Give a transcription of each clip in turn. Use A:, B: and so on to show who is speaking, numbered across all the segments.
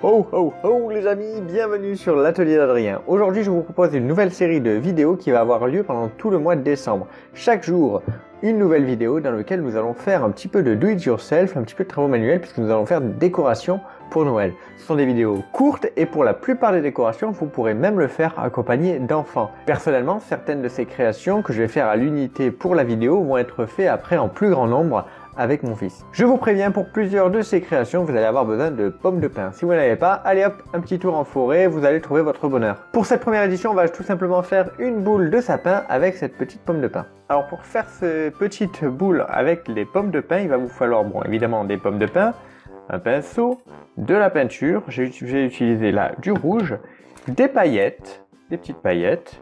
A: Oh oh oh les amis, bienvenue sur l'atelier d'Adrien. Aujourd'hui je vous propose une nouvelle série de vidéos qui va avoir lieu pendant tout le mois de décembre. Chaque jour, une nouvelle vidéo dans laquelle nous allons faire un petit peu de do-it-yourself, un petit peu de travaux manuels puisque nous allons faire des décorations pour Noël. Ce sont des vidéos courtes et pour la plupart des décorations, vous pourrez même le faire accompagné d'enfants. Personnellement, certaines de ces créations que je vais faire à l'unité pour la vidéo vont être faites après en plus grand nombre avec mon fils. Je vous préviens, pour plusieurs de ces créations, vous allez avoir besoin de pommes de pin. Si vous n'avez pas, allez hop, un petit tour en forêt, vous allez trouver votre bonheur. Pour cette première édition, on va tout simplement faire une boule de sapin avec cette petite pomme de pin. Alors pour faire cette petite boule avec les pommes de pin, il va vous falloir, bon évidemment, des pommes de pin, un pinceau, de la peinture, j'ai utilisé là du rouge, des paillettes, des petites paillettes.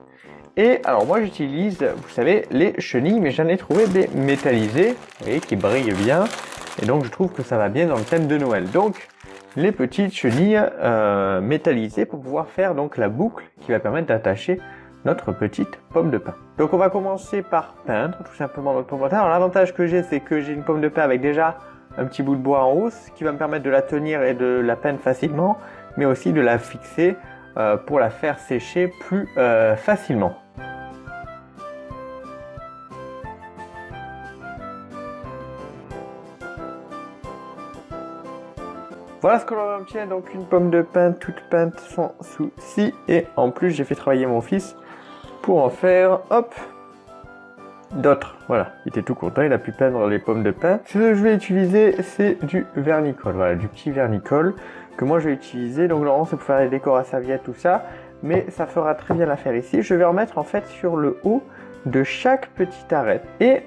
A: Et alors moi j'utilise, vous savez, les chenilles, mais j'en ai trouvé des métallisées, vous voyez, qui brillent bien. Et donc je trouve que ça va bien dans le thème de Noël. Donc les petites chenilles métallisées pour pouvoir faire donc la boucle qui va permettre d'attacher notre petite pomme de pin. Donc on va commencer par peindre tout simplement notre pomme de pin. Alors l'avantage que j'ai, c'est que j'ai une pomme de pin avec déjà un petit bout de bois en haut, ce qui va me permettre de la tenir et de la peindre facilement, mais aussi de la fixer pour la faire sécher plus facilement. Voilà ce que l'on obtient, donc une pomme de pin toute peinte sans souci. Et en plus, j'ai fait travailler mon fils pour en faire, hop, d'autres. Voilà, il était tout content, il a pu peindre les pommes de pin. Ce que je vais utiliser, c'est du vernicole. Voilà, du petit vernicole que moi je vais utiliser. Donc normalement, c'est pour faire les décors à serviettes, tout ça. Mais ça fera très bien l'affaire ici. Je vais remettre en fait sur le haut de chaque petite arête. Et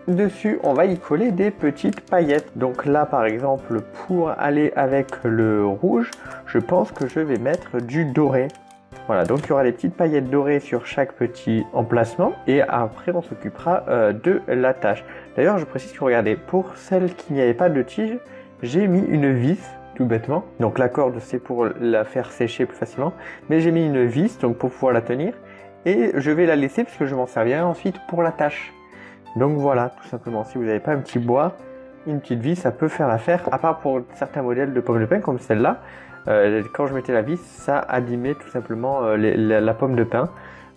A: dessus, on va y coller des petites paillettes. Donc là, par exemple, pour aller avec le rouge, je pense que je vais mettre du doré. Voilà, donc il y aura des petites paillettes dorées sur chaque petit emplacement. Et après, on s'occupera de l'attache. D'ailleurs, je précise que, regardez, pour celle qui n'y avait pas de tige, j'ai mis une vis, tout bêtement. Donc la corde, c'est pour la faire sécher plus facilement. Mais j'ai mis une vis, donc pour pouvoir la tenir. Et je vais la laisser, parce que je m'en servirai ensuite pour l'attache. Donc voilà, tout simplement, si vous n'avez pas un petit bois, une petite vis, ça peut faire l'affaire. À part pour certains modèles de pommes de pin comme celle-là, quand je mettais la vis, ça abîmait tout simplement la pomme de pin.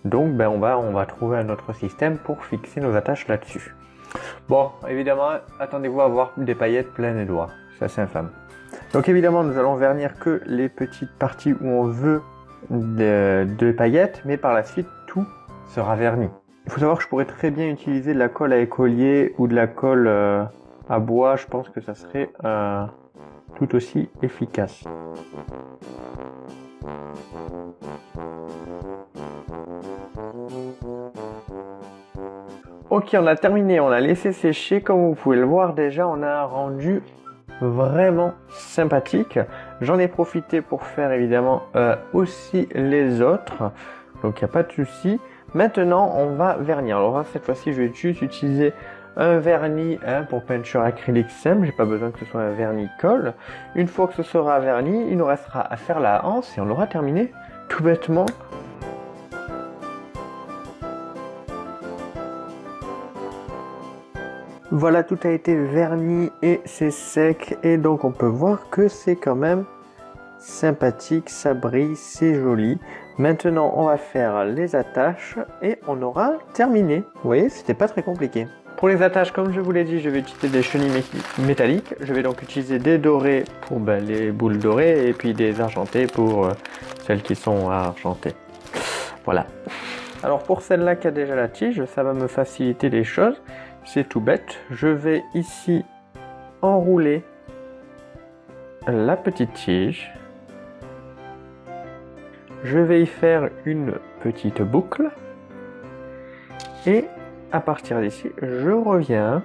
A: Donc ben, on va trouver un autre système pour fixer nos attaches là-dessus. Bon, évidemment, attendez-vous à avoir des paillettes pleines les doigts. C'est assez infâme. Donc évidemment, nous allons vernir que les petites parties où on veut de paillettes, mais par la suite, tout sera verni. Il faut savoir que je pourrais très bien utiliser de la colle à écolier ou de la colle à bois. Je pense que ça serait tout aussi efficace. Ok, on a terminé, on l'a laissé sécher. Comme vous pouvez le voir déjà, on a un rendu vraiment sympathique. J'en ai profité pour faire évidemment aussi les autres. Donc il n'y a pas de souci. Maintenant, on va vernir. Alors cette fois-ci, je vais juste utiliser un vernis pour peinture acrylique simple. J'ai pas besoin que ce soit un vernis colle. Une fois que ce sera verni, il nous restera à faire la anse et on aura terminé tout bêtement. Voilà, tout a été verni et c'est sec. Et donc on peut voir que c'est quand même sympathique, ça brille, c'est joli. Maintenant, on va faire les attaches et on aura terminé. Vous voyez, c'était pas très compliqué. Pour les attaches, comme je vous l'ai dit, je vais utiliser des chenilles métalliques. Je vais donc utiliser des dorés pour les boules dorées et puis des argentées pour celles qui sont argentées. Voilà. Alors pour celle-là qui a déjà la tige, ça va me faciliter les choses. C'est tout bête. Je vais ici enrouler la petite tige. Je vais y faire une petite boucle et à partir d'ici, je reviens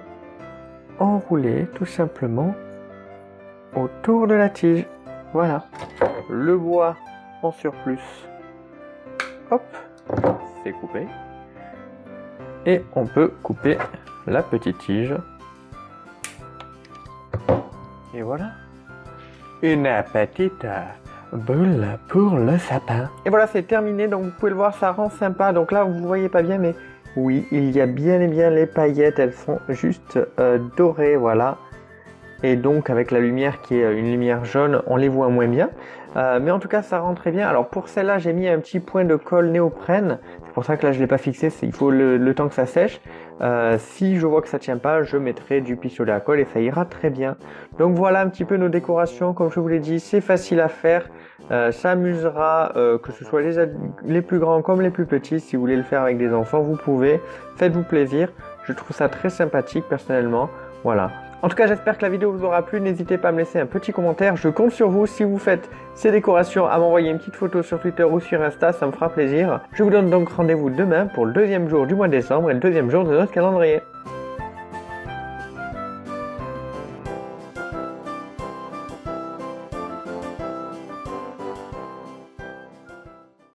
A: enrouler tout simplement autour de la tige. Voilà, le bois en surplus, hop, c'est coupé et on peut couper la petite tige. Et voilà, une petite boule pour le sapin. Et voilà, c'est terminé, donc vous pouvez le voir, ça rend sympa. Donc là, vous ne voyez pas bien, mais oui, il y a bien et bien les paillettes, elles sont juste dorées, voilà. et donc avec la lumière qui est une lumière jaune, on les voit moins bien. Mais en tout cas, ça rend très bien. Alors pour celle-là, j'ai mis un petit point de colle néoprène. C'est pour ça que là, je ne l'ai pas fixé. Il faut le temps que ça sèche. Si je vois que ça tient pas, je mettrai du pistolet à colle et ça ira très bien. Donc voilà un petit peu nos décorations. Comme je vous l'ai dit, c'est facile à faire. Ça amusera que ce soit les plus grands comme les plus petits. Si vous voulez le faire avec des enfants, vous pouvez. Faites-vous plaisir. Je trouve ça très sympathique personnellement. Voilà. En tout cas, j'espère que la vidéo vous aura plu. N'hésitez pas à me laisser un petit commentaire. Je compte sur vous si vous faites ces décorations à m'envoyer une petite photo sur Twitter ou sur Insta. Ça me fera plaisir. Je vous donne donc rendez-vous demain pour le deuxième jour du mois de décembre et le deuxième jour de notre calendrier.